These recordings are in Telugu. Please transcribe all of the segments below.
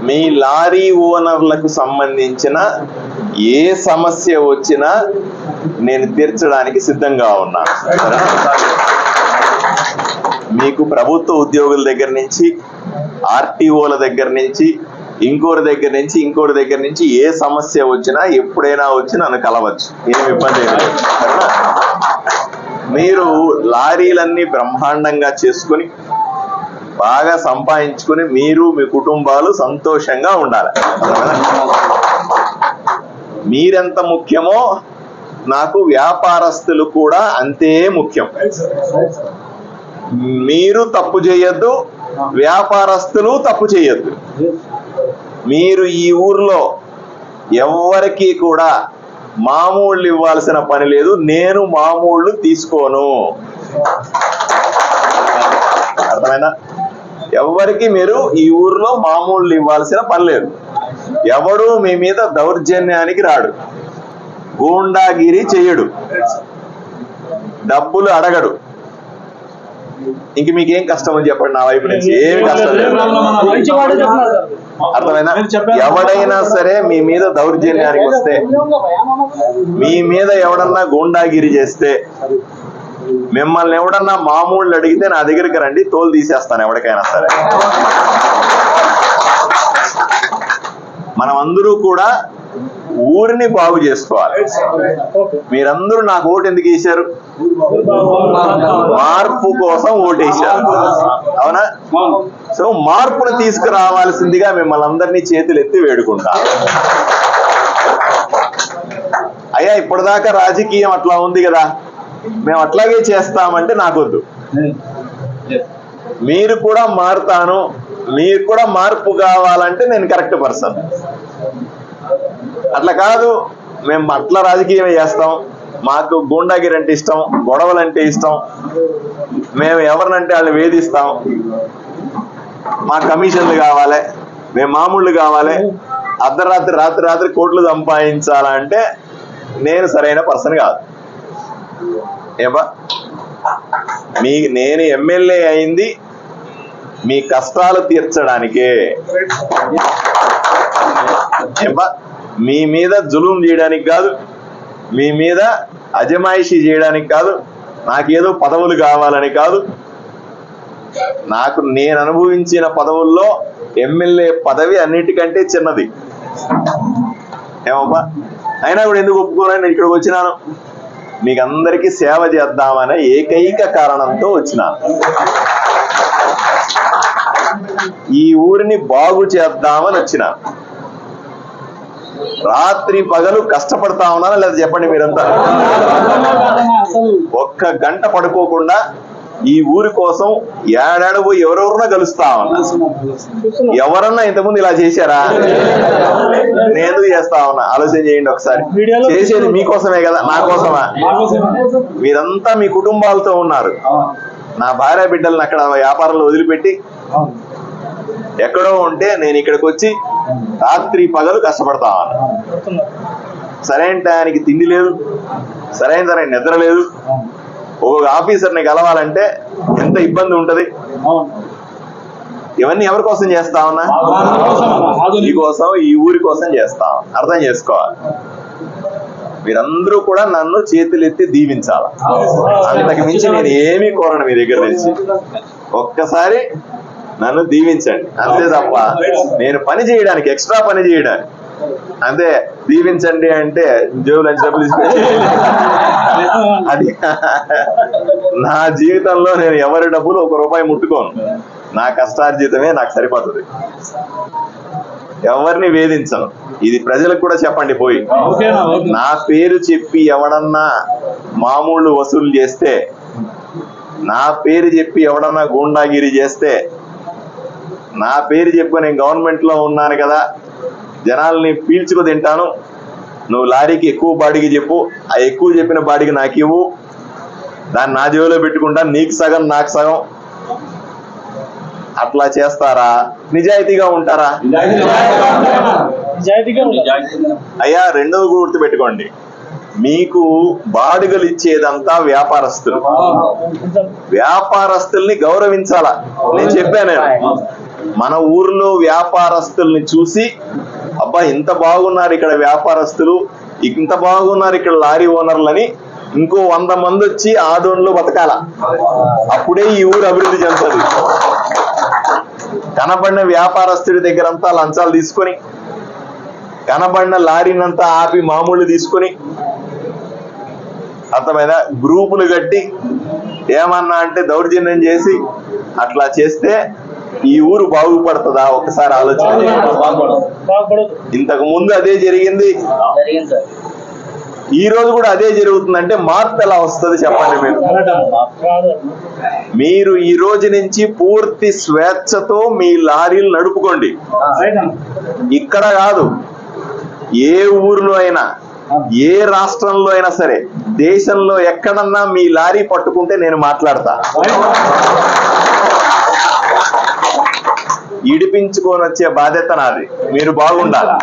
మీ లారీ ఓనర్లకు సంబంధించిన ఏ సమస్య వచ్చినా నేను తీర్చడానికి సిద్ధంగా ఉన్నాను. మీకు ప్రభుత్వ ఉద్యోగుల దగ్గర నుంచి, ఆర్టీఓల దగ్గర నుంచి, ఇంకోరి దగ్గర నుంచి ఏ సమస్య వచ్చినా ఎప్పుడైనా వచ్చి నన్ను కలవచ్చు, ఏం ఇబ్బంది లేదు. మీరు లారీలన్నీ బ్రహ్మాండంగా చేసుకుని బాగా సంపాదించుకుని మీరు మీ కుటుంబాలు సంతోషంగా ఉండాలి. మీరెంత ముఖ్యమో నాకు వ్యాపారస్తులు కూడా అంతే ముఖ్యం. మీరు తప్పు చేయొద్దు, వ్యాపారస్తులు తప్పు చేయొద్దు. మీరు ఈ ఊర్లో ఎవరికి కూడా మామూళ్ళు ఇవ్వాల్సిన పని లేదు, నేను మామూళ్ళు తీసుకోను. అర్థమైనా? ఎవరికి మీరు ఈ ఊర్లో మామూళ్ళు ఇవ్వాల్సిన పని లేదు. ఎవడు మీ మీద దౌర్జన్యానికి రాడు, గూండాగిరి చెయ్యడు, డబ్బులు అడగడు. ఇంక మీకేం కష్టం అని చెప్పండి, నా వైపు నుంచి ఏమి కష్టం లేదు. అర్థమైనా? ఎవడైనా సరే మీ మీద దౌర్జన్యానికి వస్తే, మీ మీద ఎవడన్నా గూండాగిరి చేస్తే, మిమ్మల్ని ఎవడన్నా మామూళ్ళు అడిగితే నా దగ్గరికి రండి, తోలు తీసేస్తాను ఎవరికైనా సరే. మనం అందరూ కూడా ఊరిని బాగు చేసుకోవాలి. మీరందరూ నాకు ఓటు ఎందుకు వేశారు? మార్పు కోసం ఓటేశారు, అవునా? సో మార్పును తీసుకురావాల్సిందిగా మిమ్మల్ని అందరినీ చేతులు ఎత్తి వేడుకుంటా. అయ్యా ఇప్పటిదాకా రాజకీయం అట్లా ఉంది కదా, మేము అట్లాగే చేస్తామంటే నాకొద్దు. మీరు కూడా మారుతాను, మీరు కూడా మార్పు కావాలంటే నేను కరెక్ట్ పర్సన్. అట్లా కాదు, మేము అట్లా రాజకీయం చేస్తాం, మాకు గూండాగిరి అంటే ఇష్టం, గొడవలు అంటే ఇష్టం, మేము ఎవరినంటే వాళ్ళు వేధిస్తాం, మా కమిషన్లు కావాలి, మేము మామూళ్ళు కావాలి, అర్ధరాత్రి రాత్రి కోట్లు సంపాదించాలంటే నేను సరైన పర్సన్ కాదు. ఏమా నేను ఎమ్మెల్యే అయింది మీ కష్టాలు తీర్చడానికే. ఏమా మీ మీద జులుం చేయడానికి కాదు, మీ మీద అజమాయిషీ చేయడానికి కాదు, నాకేదో పదవులు కావాలని కాదు. నేను అనుభవించిన పదవుల్లో ఎమ్మెల్యే పదవి అన్నిటికంటే చిన్నది. ఏమబ్బా, అయినా కూడా ఎందుకు ఒప్పుకోనని నేను ఇక్కడికి వచ్చినాను, మీకు అందరికీ సేవ చేద్దామనే ఏకైక కారణంతో వచ్చినాను. ఈ ఊరిని బాగు చేద్దామని వచ్చినాను. రాత్రి పగలు కష్టపడతా ఉన్నానా లేదా చెప్పండి మీరంతా? ఒక్క గంట పడుకోకుండా ఈ ఊరి కోసం ఏడాడు పోయి ఎవరెవరన్నా కలుస్తా ఉన్నా. ఎవరన్నా ఇంతకుముందు ఇలా చేశారా? నేను ఎందుకు చేస్తా ఉన్నా ఆలోచన చేయండి ఒకసారి. చేసేది మీకోసమే కదా, నా కోసమా? మీరంతా మీ కుటుంబాలతో ఉన్నారు. నా భార్య బిడ్డలను అక్కడ వ్యాపారంలో వదిలిపెట్టి ఎక్కడో ఉంటే నేను ఇక్కడికి వచ్చి రాత్రి పగలు కష్టపడతా ఉన్నా. సరైన టయానికి తిండి లేదు, సరైన నిద్ర లేదు. ఒక్కొక్క ఆఫీసర్ని కలవాలంటే ఎంత ఇబ్బంది ఉంటది. ఇవన్నీ ఎవరి కోసం చేస్తా ఉన్నా? మీకోసం, ఈ ఊరి కోసం చేస్తా. అర్థం చేసుకోవాలి. మీరందరూ కూడా నన్ను చేతులెత్తి దీవించాలి. అంతకు మించి నేను ఏమీ కోరను మీ దగ్గర నుంచి. ఒక్కసారి నన్ను దీవించండి అంతే తప్ప నేను పని చేయడానికి, ఎక్స్ట్రా పని చేయడానికి అంతే. దీవించండి అంటే జేబులని డబ్బులు అది నా జీవితంలో నేను ఎవరి డబ్బులు ₹1 ముట్టుకోను. నా కష్టార్జితమే నాకు సరిపోతుంది. ఎవరిని వేధించను. ఇది ప్రజలకు కూడా చెప్పండి పోయి. నా పేరు చెప్పి ఎవడన్నా మామూలు వసూలు చేస్తే, నా పేరు చెప్పి ఎవడన్నా గూండాగిరి చేస్తే, నా పేరు చెప్పి నేను గవర్నమెంట్ లో ఉన్నాను కదా, జనాల్ని పీల్చుకు తింటాను, నువ్వు లారీకి ఎక్కువ బాడికి చెప్పు, ఆ ఎక్కువ చెప్పిన బాడికి నాకు ఇవ్వు, దాన్ని నా జేబులో పెట్టుకుంటా, నీకు సగం నాకు సగం, అట్లా చేస్తారా? నిజాయితీగా ఉంటారా? అయ్యా రెండవ గుర్తు పెట్టుకోండి, మీకు బాడుగలు ఇచ్చేదంతా వ్యాపారస్తులు. వ్యాపారస్తుల్ని గౌరవించాలా? నేను చెప్పాను. మన ఊర్లో వ్యాపారస్తుల్ని చూసి అబ్బా ఇంత బాగున్నారు ఇక్కడ వ్యాపారస్తులు, ఇంత బాగున్నారు ఇక్కడ లారీ ఓనర్లని ఇంకో 100 మంది వచ్చి ఆదోన్లో బతకాల. అప్పుడే ఈ ఊరు అభివృద్ధి చెందుతుంది. కనబడిన వ్యాపారస్తుడి దగ్గరంతా లంచాలు తీసుకొని, కనబడిన లారీనంతా ఆపి మామూలు తీసుకొని, అర్థమైన గ్రూపులు కట్టి ఏమన్నా అంటే దౌర్జన్యం చేసి అట్లా చేస్తే ఈ ఊరు బాగుపడుతుందా? ఒకసారి ఆలోచన. ఇంతకు ముందు అదే జరిగింది, ఈ రోజు కూడా అదే జరుగుతుందంటే మార్పు ఎలా వస్తుంది చెప్పండి? మీరు ఈ రోజు నుంచి పూర్తి స్వేచ్ఛతో మీ లారీలు నడుపుకోండి. ఇక్కడ కాదు, ఏ ఊర్లో అయినా, ఏ రాష్ట్రంలో అయినా సరే, దేశంలో ఎక్కడన్నా మీ లారీ పట్టుకుంటే నేను మాట్లాడతా. ఇడిపించుకొని వచ్చే బాధ్యత నాది. మీరు బాగుండాలి,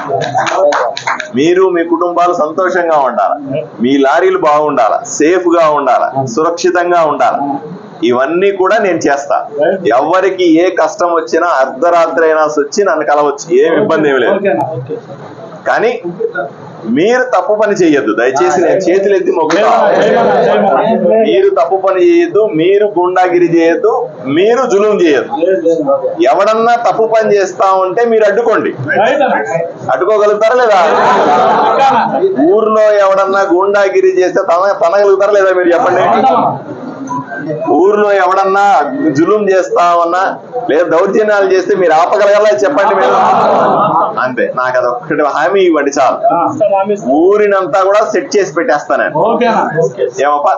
మీరు మీ కుటుంబాలు సంతోషంగా ఉండాలి, మీ లారీలు బాగుండాలి, సేఫ్ గా ఉండాలి, సురక్షితంగా ఉండాలి. ఇవన్నీ కూడా నేను చేస్తా. ఎవరికి ఏ కష్టం వచ్చినా అర్ధరాత్రి అయినా వచ్చి నన్ను కలవచ్చు, ఏం ఇబ్బంది ఏమి లేదు. కానీ మీరు తప్పు పని చేయొద్దు దయచేసి. నేను చేతులు ఎత్తి మొక్కుతా, మీరు తప్పు పని చేయొద్దు, మీరు గుండాగిరి చేయొద్దు, మీరు జులుం చేయొద్దు. ఎవడన్నా తప్పు పని చేస్తా ఉంటే మీరు అడ్డుకోండి. అడ్డుకోగలుగుతారా లేదా? ఊర్లో ఎవడన్నా గుండాగిరి చేస్తే తనగలుగుతారా లేదా మీరు చెప్పండి? ఊర్లో ఎవడన్నా జులుం చేస్తా ఉన్నా లేదా దౌర్జన్యాలు చేస్తే మీరు ఆపగలగలా చెప్పండి మీరు? అంతే, నాకు అదొక్కటి హామీ ఇవ్వండి చాలు. ఊరినంతా కూడా సెట్ చేసి పెట్టేస్తాను. ఏమప్పా?